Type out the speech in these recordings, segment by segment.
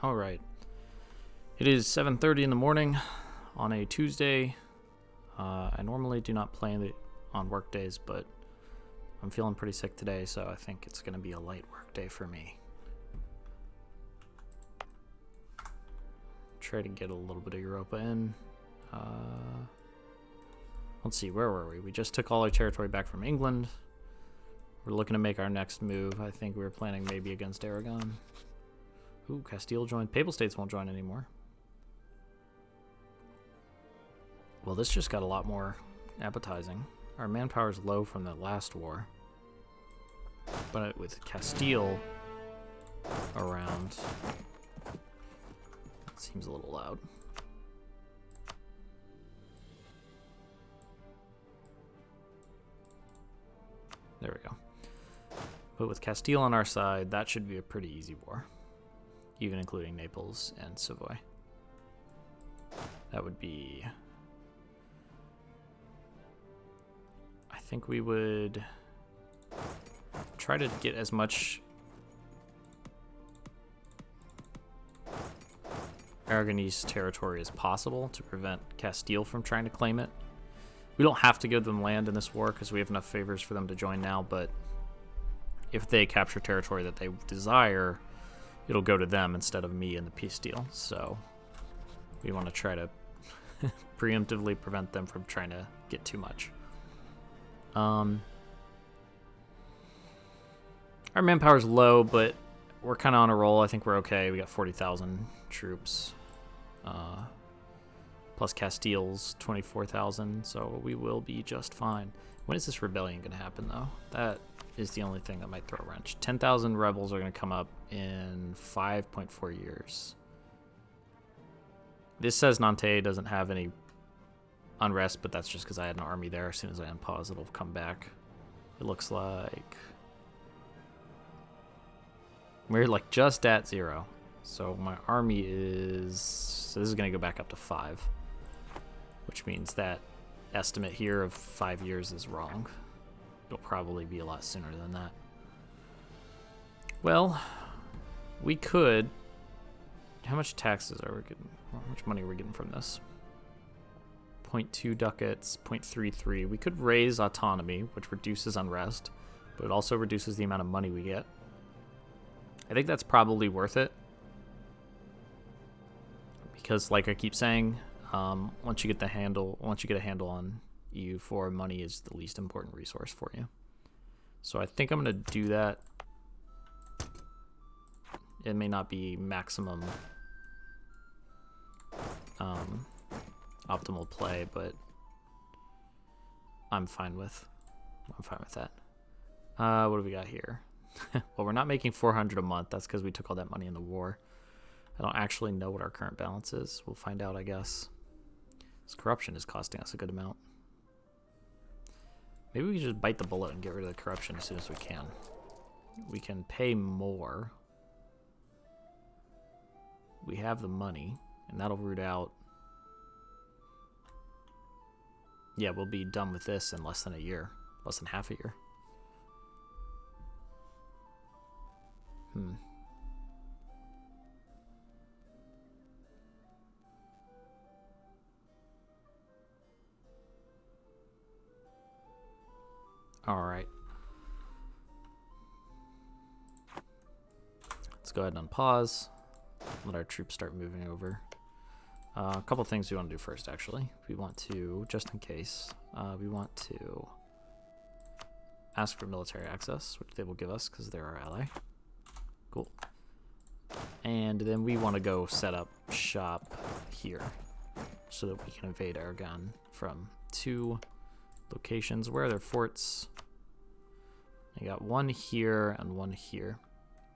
All right. It is 7:30 in the morning on a Tuesday. I normally do not play on work days, but I'm feeling pretty sick today, so I think it's going to be a light work day for me. Try to get a little bit of Europa in. Let's see, where were we? We just took all our territory back from England. We're looking to make our next move. I think we were planning maybe against Aragon. Ooh, Castile joined. Papal States won't join anymore. Well, this just got a lot more appetizing. Our manpower is low from the last war. But with Castile around, it seems a little loud. There we go. But with Castile on our side, that should be a pretty easy war. Even including Naples and Savoy. That would be... I think we would try to get as much Aragonese territory as possible to prevent Castile from trying to claim it. We don't have to give them land in this war because we have enough favors for them to join now, but if they capture territory that they desire, it'll go to them instead of me in the peace deal. So we want to try to preemptively prevent them from trying to get too much. Our manpower is low, but we're kind of on a roll. I think we're okay. We got 40,000 troops. Plus Castile's 24,000, so we will be just fine. When is this rebellion going to happen, though? That is the only thing that might throw a wrench. 10,000 rebels are going to come up in 5.4 years. This says Nantes doesn't have any unrest, but that's just because I had an army there. As soon as I unpause, it'll come back. It looks like we're like just at 0. So my army is... So this is going to go back up to 5. Which means that estimate here of 5 years is wrong. It'll probably be a lot sooner than that. Well, we could... How much taxes are we getting? How much money are we getting from this? 0.2 ducats, 0.33. We could raise autonomy, which reduces unrest, but it also reduces the amount of money we get. I think that's probably worth it. Because, like I keep saying, once you get a handle on EU4, money is the least important resource for you. So I think I'm going to do that. It may not be maximum optimal play, but I'm fine with that. What do we got here? Well, we're not making 400 a month. That's because we took all that money in the war. I don't actually know what our current balance is. We'll find out, I guess. This corruption is costing us a good amount. Maybe we can just bite the bullet and get rid of the corruption as soon as we can. We can pay more. We have the money, and that'll root out. Yeah, we'll be done with this in less than a year. Less than half a year. All right. Let's go ahead and unpause. Let our troops start moving over. A couple things we want to do first, actually. We want to, just in case, we want to ask for military access, which they will give us because they're our ally. Cool. And then we want to go set up shop here so that we can invade Aragon from 2 locations. Where are their forts? I got 1 here and 1 here.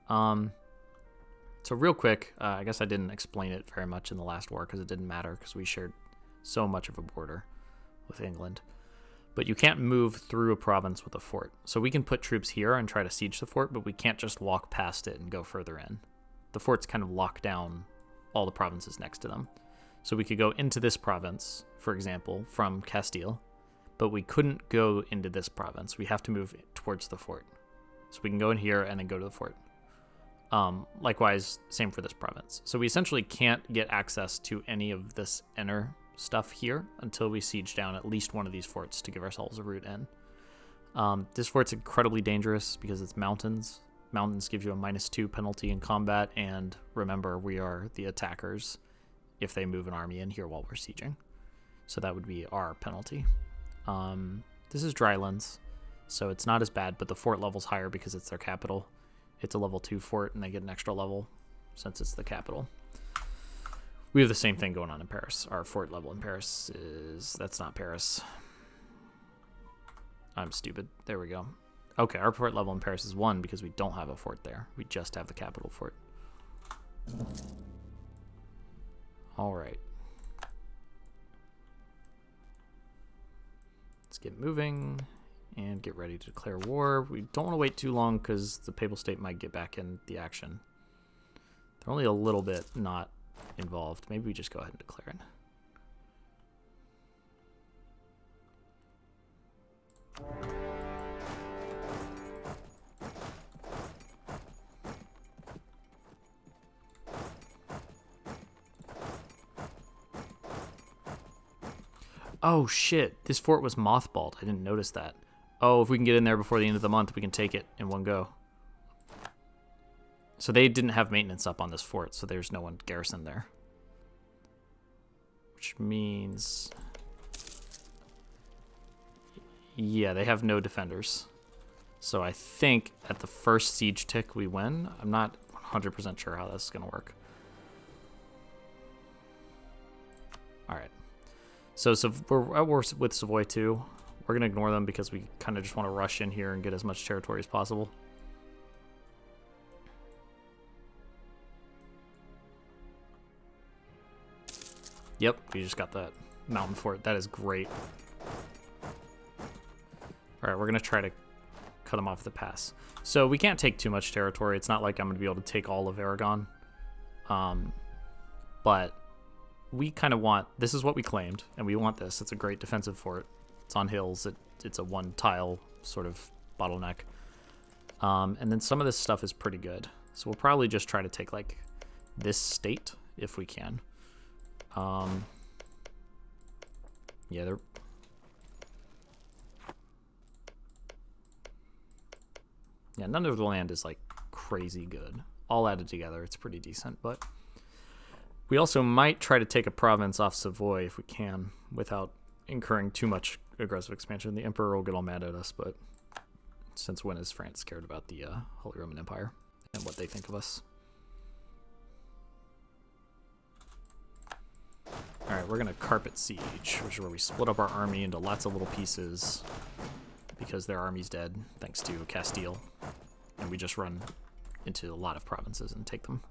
So real quick, I guess I didn't explain it very much in the last war because it didn't matter because we shared so much of a border with England. But you can't move through a province with a fort. So we can put troops here and try to siege the fort, but we can't just walk past it and go further in. The forts kind of lock down all the provinces next to them. So we could go into this province, for example, from Castile, but we couldn't go into this province. We have to move towards the fort. So we can go in here and then go to the fort. Likewise, same for this province. So we essentially can't get access to any of this inner stuff here until we siege down at least one of these forts to give ourselves a route in. This fort's incredibly dangerous because it's mountains. Mountains give you a -2 penalty in combat, and remember, we are the attackers if they move an army in here while we're sieging. So that would be our penalty. This is Drylands, so it's not as bad, but the fort level's higher because it's their capital. It's a level 2 fort, and they get an extra level since it's the capital. We have the same thing going on in Paris. Our fort level in Paris is... That's not Paris. I'm stupid. There we go. Okay, our fort level in Paris is 1 because we don't have a fort there. We just have the capital fort. All right. Let's get moving and get ready to declare war. We don't want to wait too long because the Papal State might get back in the action. They're only a little bit not involved. Maybe we just go ahead and declare it. Oh shit, this fort was mothballed. I didn't notice that. Oh, if we can get in there before the end of the month, we can take it in one go. So they didn't have maintenance up on this fort, so there's no one garrisoned there. Which means... Yeah, they have no defenders. So I think at the first siege tick we win. I'm not 100% sure how that's going to work. Alright. So we're at war with Savoy too. We're going to ignore them because we kind of just want to rush in here and get as much territory as possible. Yep, we just got that mountain fort. That is great. Alright, we're going to try to cut them off the pass. So we can't take too much territory. It's not like I'm going to be able to take all of Aragon. But we kind of want... This is what we claimed, and we want this. It's a great defensive fort. It's on hills. It's a one-tile sort of bottleneck. And then some of this stuff is pretty good. So we'll probably just try to take, like, this state if we can. Yeah, they're... Yeah, none of the land is, like, crazy good. All added together, it's pretty decent, but... We also might try to take a province off Savoy if we can, without incurring too much aggressive expansion. The Emperor will get all mad at us, but since when has France cared about the Holy Roman Empire and what they think of us? Alright, we're going to carpet siege, which is where we split up our army into lots of little pieces because their army's dead, thanks to Castile. And we just run into a lot of provinces and take them.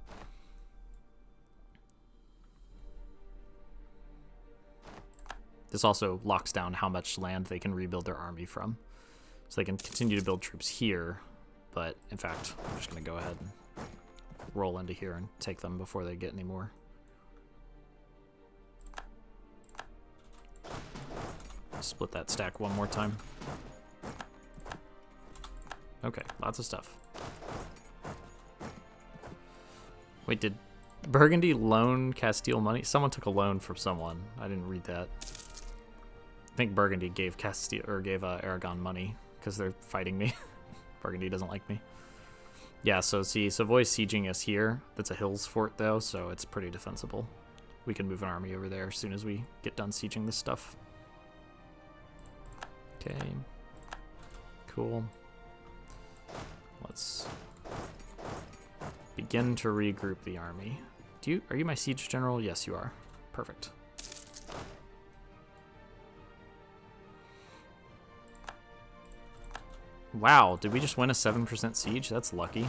This also locks down how much land they can rebuild their army from. So they can continue to build troops here, but in fact, I'm just going to go ahead and roll into here and take them before they get any more. Split that stack one more time. Okay, lots of stuff. Wait, did Burgundy loan Castile money? Someone took a loan from someone. I didn't read that. I think Burgundy gave Castile or gave Aragon money because they're fighting me. Burgundy doesn't like me. Yeah, so see, Savoy's sieging us here. That's a hills fort though, so it's pretty defensible. We can move an army over there as soon as we get done sieging this stuff. Okay. Cool. Let's begin to regroup the army. Are you my siege general? Yes, you are. Perfect. Wow, did we just win a 7% siege? That's lucky.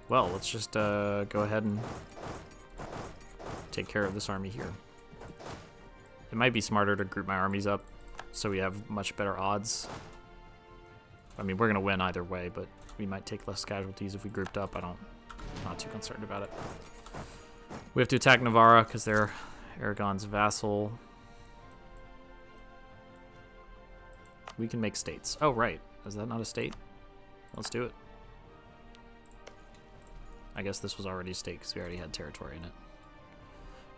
Well, let's just go ahead and take care of this army here. It might be smarter to group my armies up so we have much better odds. I mean, we're going to win either way, but we might take less casualties if we grouped up. I'm not too concerned about it. We have to attack Navarra because they're Aragon's vassal. We can make states. Oh, right. Is that not a state? Let's do it. I guess this was already a state because we already had territory in it.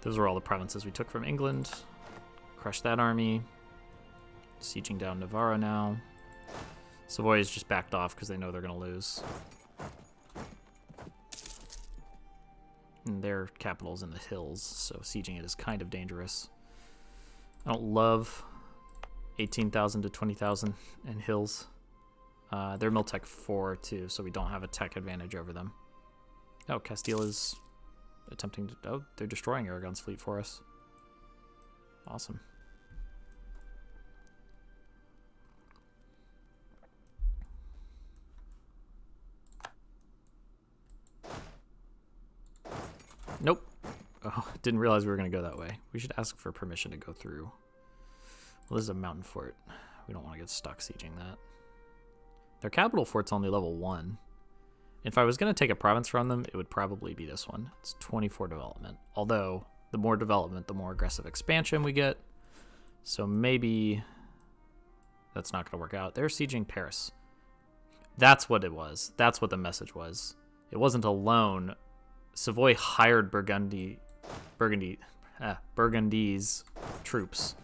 Those were all the provinces we took from England. Crushed that army. Sieging down Navarra now. Savoy is just backed off because they know they're going to lose. And their capital's in the hills, so sieging it is kind of dangerous. I don't love 18,000 to 20,000 in hills. They're Miltech 4 too, so we don't have a tech advantage over them. Oh, Castile is attempting to... Oh, they're destroying Aragon's fleet for us. Awesome. Nope. Oh, didn't realize we were going to go that way. We should ask for permission to go through. Well, this is a mountain fort. We don't want to get stuck sieging that. Their capital fort's only level 1. If I was going to take a province from them, it would probably be this one. It's 24 development. Although, the more development, the more aggressive expansion we get. So maybe that's not going to work out. They're sieging Paris. That's what it was. That's what the message was. It wasn't a loan. Savoy hired Burgundy's troops.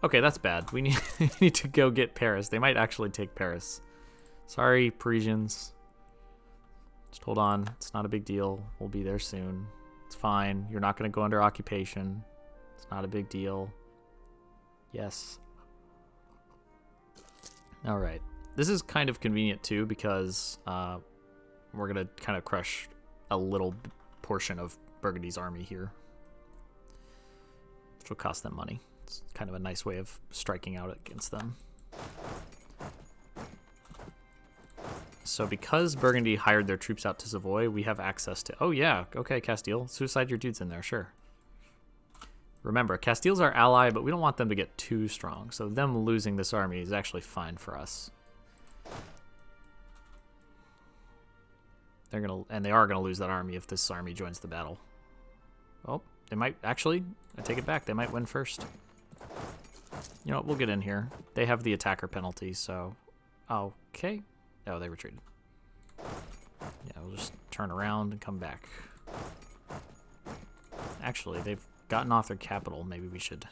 Okay, that's bad. We need to go get Paris. They might actually take Paris. Sorry, Parisians. Just hold on. It's not a big deal. We'll be there soon. It's fine. You're not going to go under occupation. It's not a big deal. Yes. All right. This is kind of convenient, too, because we're going to kind of crush a little portion of Burgundy's army here, which will cost them money. It's kind of a nice way of striking out against them. So because Burgundy hired their troops out to Savoy, we have access to... Oh yeah, okay, Castile. Suicide your dudes in there, sure. Remember, Castile's our ally, but we don't want them to get too strong. So them losing this army is actually fine for us. They are gonna lose that army if this army joins the battle. Oh, they might actually. I take it back. They might win first. You know what? We'll get in here. They have the attacker penalty, so okay. Oh, they retreated. Yeah, we'll just turn around and come back. Actually, they've gotten off their capital. Maybe we should.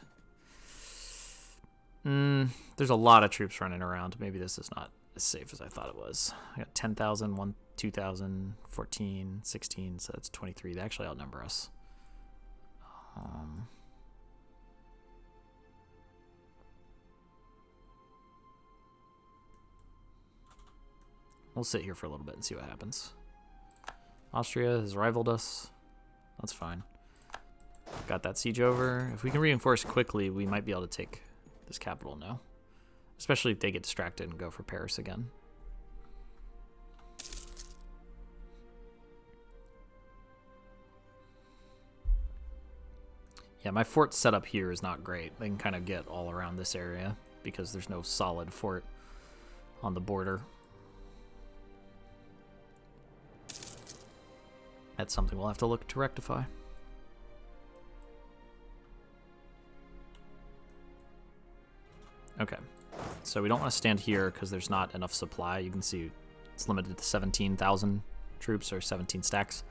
There's a lot of troops running around. Maybe this is not as safe as I thought it was. I got 10,000, 2,000, 14, 16, so that's 23. They actually outnumber us. We'll sit here for a little bit and see what happens. Austria has rivaled us. That's fine. Got that siege over. If we can reinforce quickly, we might be able to take this capital now. Especially if they get distracted and go for Paris again. Yeah, my fort setup here is not great. They can kind of get all around this area because there's no solid fort on the border. That's something we'll have to look to rectify. Okay, so we don't want to stand here because there's not enough supply. You can see it's limited to 17,000 troops or 17 stacks.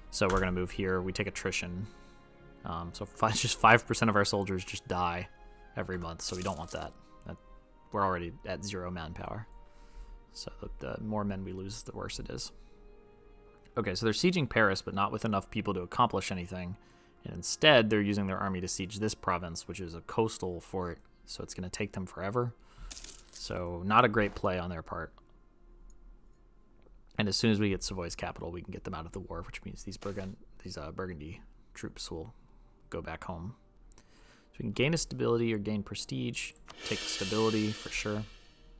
So we're going to move here. We take attrition. So just 5% of our soldiers just die every month, so we don't want that. We're already at 0 manpower. So the more men we lose, the worse it is. Okay, so they're sieging Paris, but not with enough people to accomplish anything. And instead, they're using their army to siege this province, which is a coastal fort, so it's going to take them forever. So not a great play on their part. And as soon as we get Savoy's capital, we can get them out of the war, which means these Burgundy troops will go back home. So we can gain a stability or gain prestige. Take the stability for sure.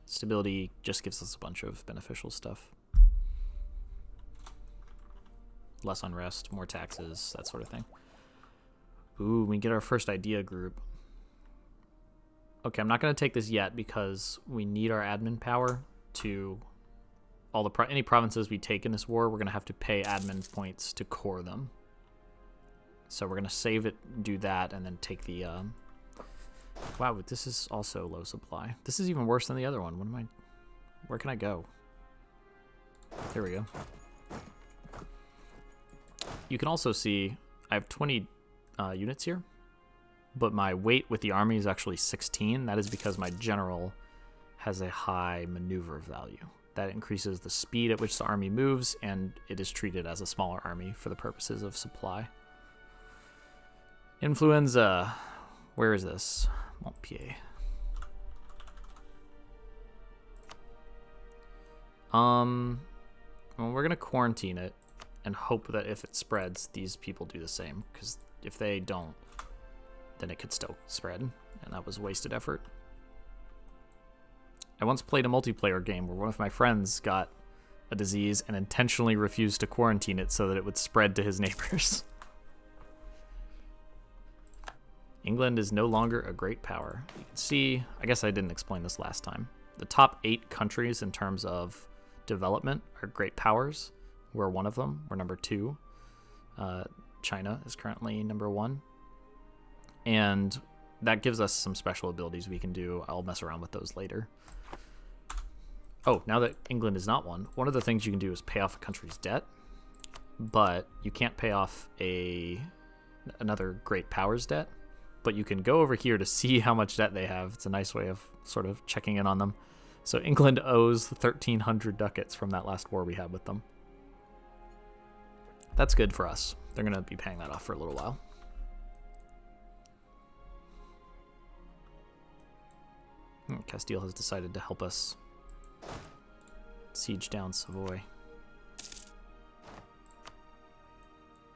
Stability just gives us a bunch of beneficial stuff. Less unrest, more taxes, that sort of thing. Ooh, we get our first idea group. Okay, I'm not going to take this yet because we need our admin power to... any provinces we take in this war, we're going to have to pay admin points to core them. So we're going to save it, do that, and then take the... Wow, this is also low supply. This is even worse than the other one. Where can I go? Here we go. You can also see I have 20 units here, but my weight with the army is actually 16. That is because my general has a high maneuver value. That increases the speed at which the army moves, and it is treated as a smaller army for the purposes of supply. Influenza. Where is this? Montpellier. Well, we're going to quarantine it and hope that if it spreads, these people do the same. Because if they don't, then it could still spread, and that was wasted effort. I once played a multiplayer game where one of my friends got a disease and intentionally refused to quarantine it so that it would spread to his neighbors. England is no longer a great power. You can see, I guess I didn't explain this last time. The top 8 countries in terms of development are great powers. We're one of them. We're number 2. China is currently number 1. And that gives us some special abilities we can do. I'll mess around with those later. Oh, now that England is not one of the things you can do is pay off a country's debt, but you can't pay off another great powers debt. But you can go over here to see how much debt they have. It's a nice way of sort of checking in on them. So England owes 1,300 ducats from that last war we had with them. That's good for us. They're going to be paying that off for a little while. Castile has decided to help us siege down Savoy.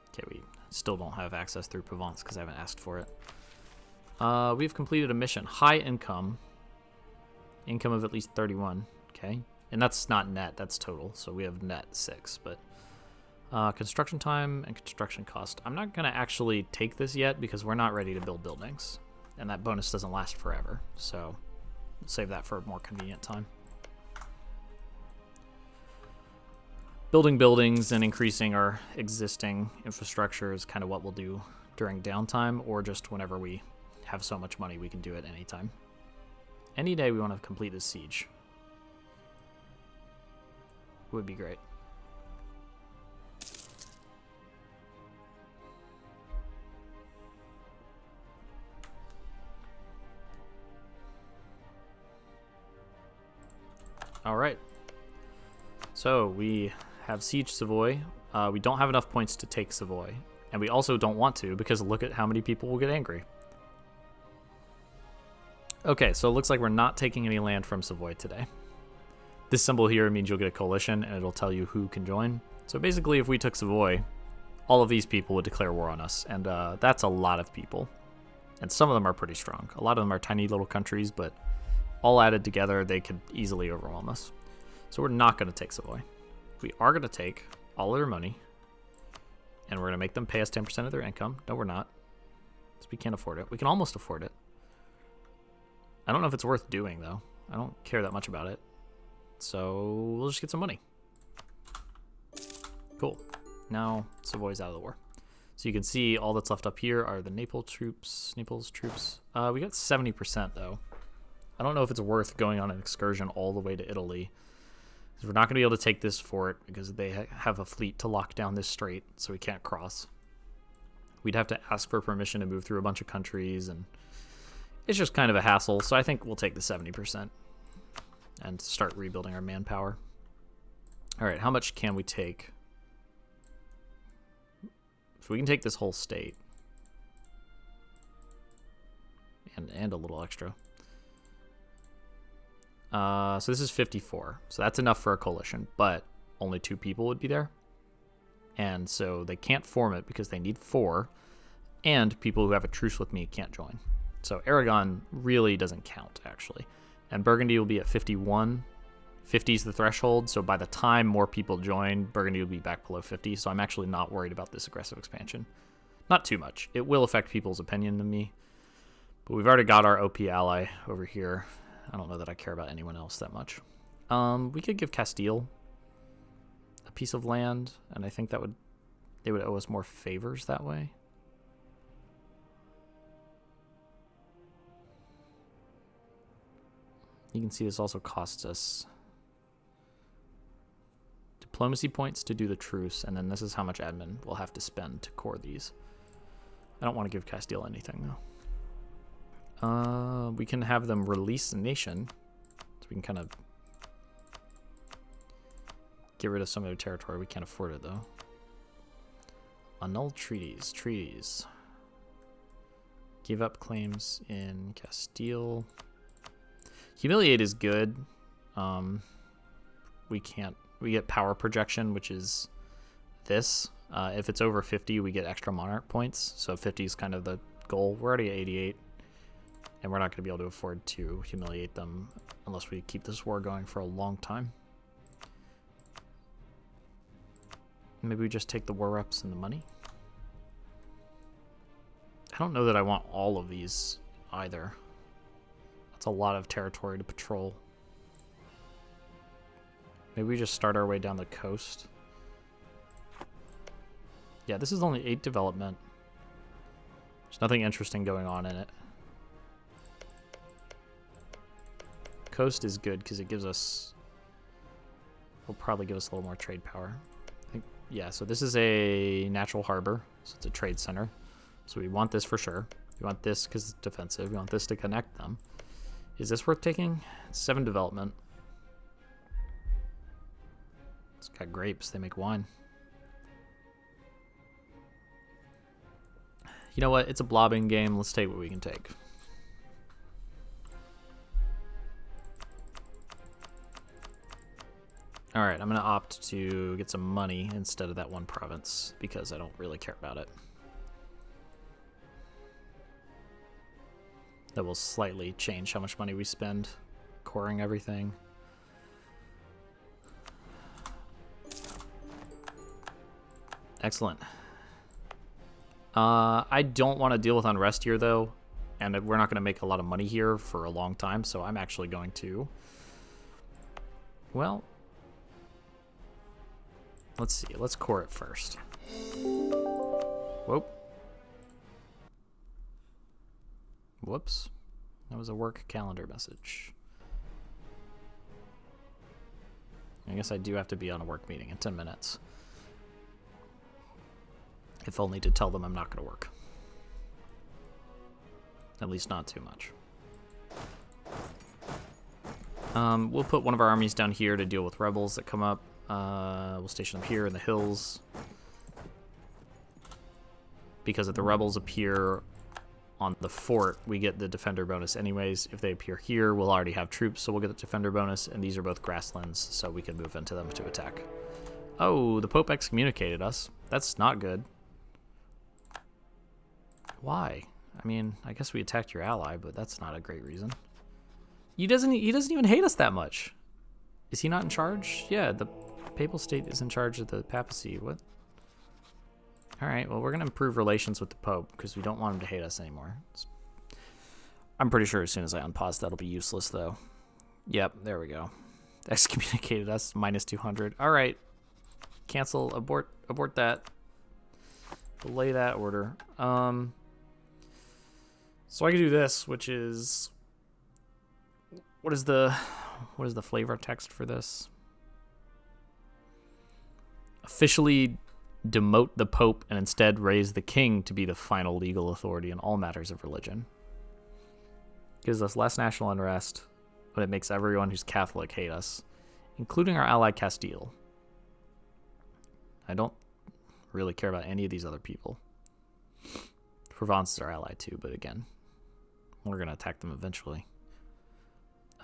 Okay, we still don't have access through Provence because I haven't asked for it. We've completed a mission. High income. Income of at least 31. Okay. And that's not net, that's total. So we have net 6. But construction time and construction cost. I'm not going to actually take this yet because we're not ready to build buildings. And that bonus doesn't last forever. So we'll save that for a more convenient time. Building buildings and increasing our existing infrastructure is kind of what we'll do during downtime, or just whenever we have so much money we can do it anytime. Any day we want to complete this siege would be great. All right. So we have siege Savoy. We don't have enough points to take Savoy, and we also don't want to because look at how many people will get angry. Okay, so it looks like we're not taking any land from Savoy today. This symbol here means you'll get a coalition, and it'll tell you who can join. So basically, if we took Savoy, all of these people would declare war on us, and that's a lot of people. And some of them are pretty strong. A lot of them are tiny little countries, but all added together, they could easily overwhelm us. So we're not going to take Savoy. We are going to take all of their money, and we're going to make them pay us 10% of their income. No, we're not, because we can't afford it. We can almost afford it. I don't know if it's worth doing, though. I don't care that much about it. So we'll just get some money. Cool. Now Savoy's out of the war. So you can see all that's left up here are the Naples troops. We got 70%, though. I don't know if it's worth going on an excursion all the way to Italy. Because we're not going to be able to take this fort because they have a fleet to lock down this strait, so we can't cross. We'd have to ask for permission to move through a bunch of countries, and it's just kind of a hassle, so I think we'll take the 70% and start rebuilding our manpower. All right, how much can we take? So we can take this whole state. And a little extra. So this is 54. So that's enough for a coalition, but only 2 people would be there. And so they can't form it because they need 4. And people who have a truce with me can't join. So Aragon really doesn't count, actually. And Burgundy will be at 51. 50 is the threshold, so by the time more people join, Burgundy will be back below 50, so I'm actually not worried about this aggressive expansion. Not too much. It will affect people's opinion of me, but we've already got our OP ally over here. I don't know that I care about anyone else that much. We could give Castile a piece of land, and I think that they would owe us more favors that way. You can see this also costs us diplomacy points to do the truce, and then this is how much admin we'll have to spend to core these. I don't want to give Castile anything, though. We can have them release the nation, so we can kind of get rid of some of their territory. We can't afford it, though. Annul treaties. Treaties. Give up claims in Castile. Humiliate is good. We get power projection, which is this. If it's over 50, we get extra monarch points. So 50 is kind of the goal. We're already at 88, and we're not going to be able to afford to humiliate them unless we keep this war going for a long time. Maybe we just take the war reps and the money. I don't know that I want all of these either. That's a lot of territory to patrol. Maybe we just start our way down the coast. Yeah, this is only 8 development. There's nothing interesting going on in it. Coast is good because it gives us... will probably give us a little more trade power. I think, yeah, so this is a natural harbor, so it's a trade center. So we want this for sure. We want this because it's defensive. We want this to connect them. Is this worth taking? It's 7 development. It's got grapes. They make wine. You know what? It's a blobbing game. Let's take what we can take. All right, I'm going to opt to get some money instead of that one province because I don't really care about it. That will slightly change how much money we spend coring everything. Excellent. I don't want to deal with unrest here, though, and we're not going to make a lot of money here for a long time, so I'm actually going to... Well, let's see. Let's core it first. Whoop. Whoops. That was a work calendar message. I guess I do have to be on a work meeting in 10 minutes. If only to tell them I'm not going to work. At least not too much. We'll put one of our armies down here to deal with rebels that come up. We'll station them here in the hills. Because if the rebels appear on the fort, we get the defender bonus anyways. If they appear here, we'll already have troops, so we'll get the defender bonus, and these are both grasslands, so we can move into them to attack. Oh, the Pope excommunicated us. That's not good. Why? I mean, I guess we attacked your ally, but that's not a great reason. He doesn't even hate us that much. Is he not in charge? Yeah, the Papal State is in charge of the papacy. What? All right, well, we're going to improve relations with the Pope because we don't want him to hate us anymore. I'm pretty sure as soon as I unpause, that'll be useless, though. Yep, there we go. Excommunicated us, minus 200. All right, cancel, abort that. Delay that order. So I can do this, which is... What is the flavor text for this? Officially demote the Pope and instead raise the King to be the final legal authority in all matters of religion. Gives us less national unrest, but it makes everyone who's Catholic hate us, including our ally Castile. I don't really care about any of these other people. Provence is our ally too, but again, we're going to attack them eventually.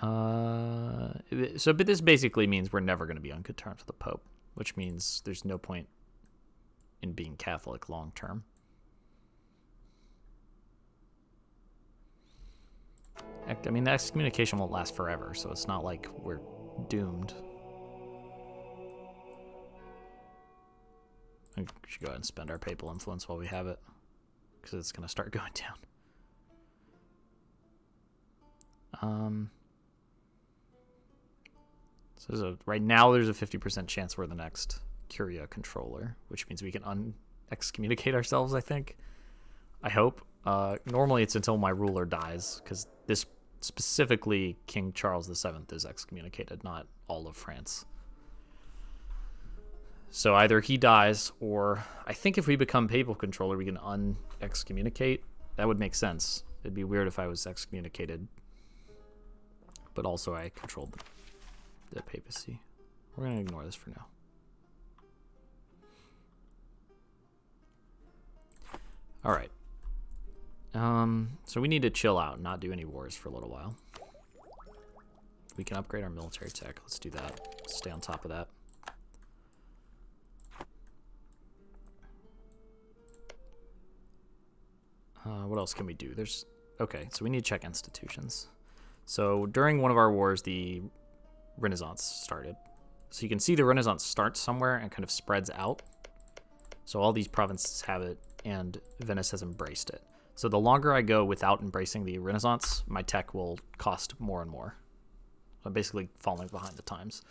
But this basically means we're never going to be on good terms with the Pope, which means there's no point in being Catholic long term. I mean, the excommunication won't last forever, so it's not like we're doomed. We should go ahead and spend our papal influence while we have it, because it's going to start going down. So right now there's a 50% chance we're the next Curia controller, which means we can excommunicate ourselves, I think. I hope. Normally it's until my ruler dies, because this specifically King Charles VII is excommunicated, not all of France. So either he dies, or I think if we become papal controller, we can un-excommunicate. That would make sense. It'd be weird if I was excommunicated. But also I controlled the papacy. We're going to ignore this for now. Alright. So we need to chill out and not do any wars for a little while. We can upgrade our military tech. Let's do that. Stay on top of that. What else can we do? Okay, so we need to check institutions. So during one of our wars, the Renaissance started. So you can see the Renaissance starts somewhere and kind of spreads out. So all these provinces have it, and Venice has embraced it. So the longer I go without embracing the Renaissance, my tech will cost more and more. So I'm basically falling behind the times.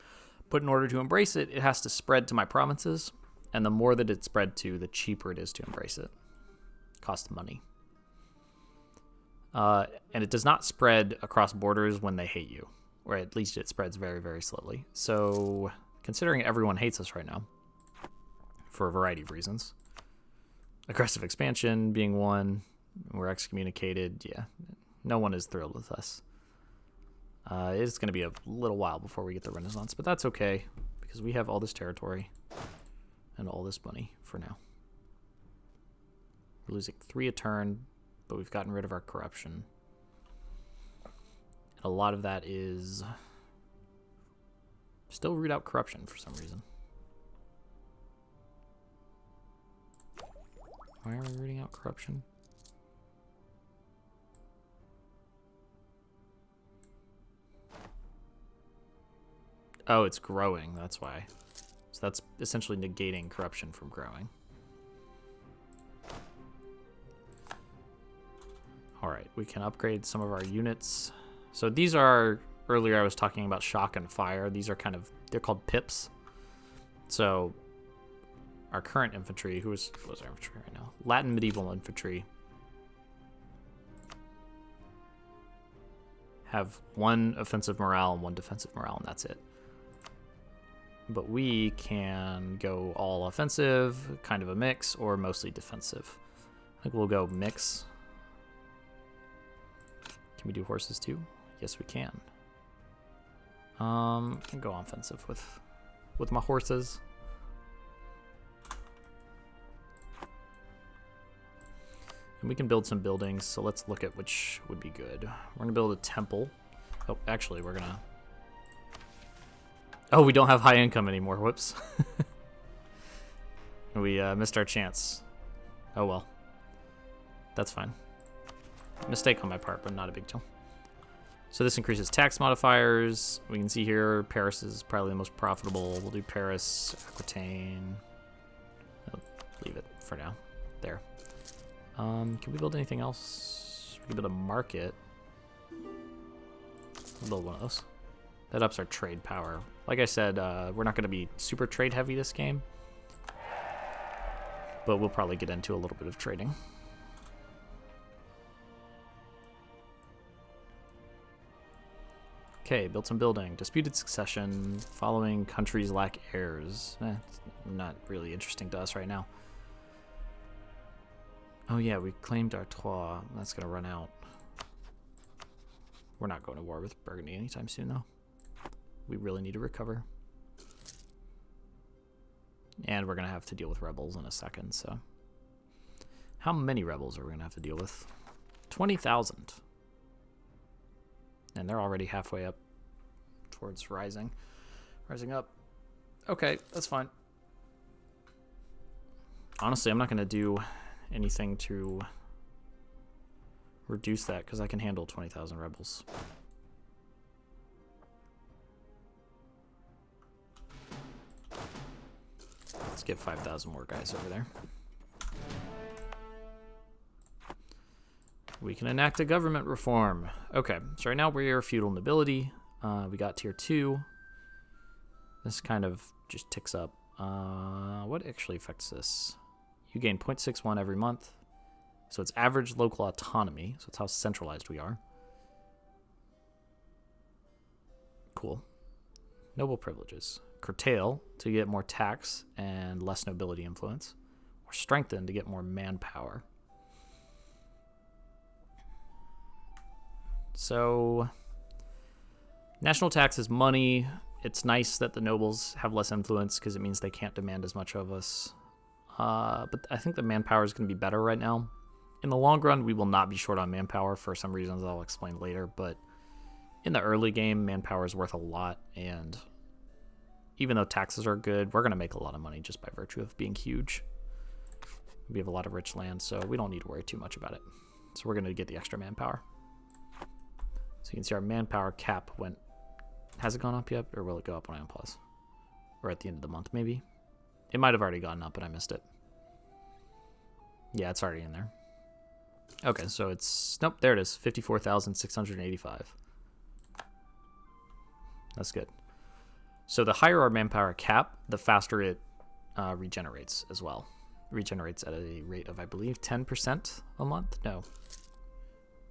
But in order to embrace it, it has to spread to my provinces, and the more that it's spread to, the cheaper it is to embrace it. Costs money. And it does not spread across borders when they hate you, or at least it spreads very, very slowly. So considering everyone hates us right now, for a variety of reasons, aggressive expansion being one, we're excommunicated, yeah, no one is thrilled with us. It's going to be a little while before we get the Renaissance, but that's okay, because we have all this territory and all this money for now. We're losing 3 a turn, but we've gotten rid of our corruption. And a lot of that is still root out corruption for some reason. Why are we rooting out corruption? Oh, it's growing, that's why. So that's essentially negating corruption from growing. Alright, we can upgrade some of our units. So these are, earlier I was talking about shock and fire. These are kind of, they're called pips. So our current infantry, what's our infantry right now? Latin medieval infantry have 1 offensive morale and 1 defensive morale, and that's it. But we can go all offensive, kind of a mix, or mostly defensive. I think we'll go mix. Can we do horses too? Yes, we can. I can go offensive with my horses. And we can build some buildings, so let's look at which would be good. We're gonna build a temple. Oh, actually, we're gonna... Oh, we don't have high income anymore, whoops. We missed our chance. Oh well. That's fine. Mistake on my part, but not a big deal. So this increases tax modifiers. We can see here Paris is probably the most profitable. We'll do Paris, Aquitaine. I'll leave it for now. There. Can we build anything else? We can build a market. We'll build one of those. That ups our trade power. Like I said, we're not going to be super trade heavy this game, but we'll probably get into a little bit of trading. Okay, built some building. Disputed succession. Following countries lack heirs. Not really interesting to us right now. Oh yeah, we claimed Artois. That's going to run out. We're not going to war with Burgundy anytime soon, though. We really need to recover. And we're going to have to deal with rebels in a second, so... How many rebels are we going to have to deal with? 20,000. And they're already halfway up towards rising up. Okay, that's fine. Honestly, I'm not going to do anything to reduce that because I can handle 20,000 rebels. Let's get 5,000 more guys over there. We can enact a government reform. Okay, so right now we're feudal nobility. We got tier 2. This kind of just ticks up. What actually affects this? You gain 0.61 every month. So it's average local autonomy. So it's how centralized we are. Cool. Noble privileges. curtail to get more tax and less nobility influence, or strengthen to get more manpower. So national tax is money. It's nice that the nobles have less influence because it means they can't demand as much of us. But I think the manpower is going to be better right now. In the long run, we will not be short on manpower for some reasons I'll explain later, but in the early game, manpower is worth a lot, and even though taxes are good, we're going to make a lot of money just by virtue of being huge. We have a lot of rich land, so we don't need to worry too much about it. So we're going to get the extra manpower. So you can see our manpower cap went... Has it gone up yet, or will it go up when I unpause? Or at the end of the month, maybe? It might have already gone up, but I missed it. Yeah, it's already in there. Okay, so it's... Nope, there it is. 54,685. That's good. So the higher our manpower cap, the faster it regenerates as well. Regenerates at a rate of, I believe, 10% a month? No.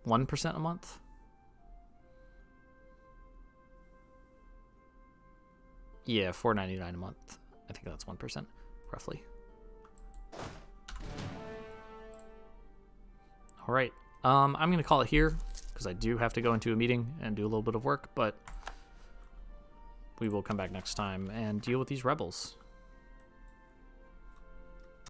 1% a month? Yeah, $4.99 a month. I think that's 1%, roughly. All right. I'm going to call it here because I do have to go into a meeting and do a little bit of work, but we will come back next time and deal with these rebels.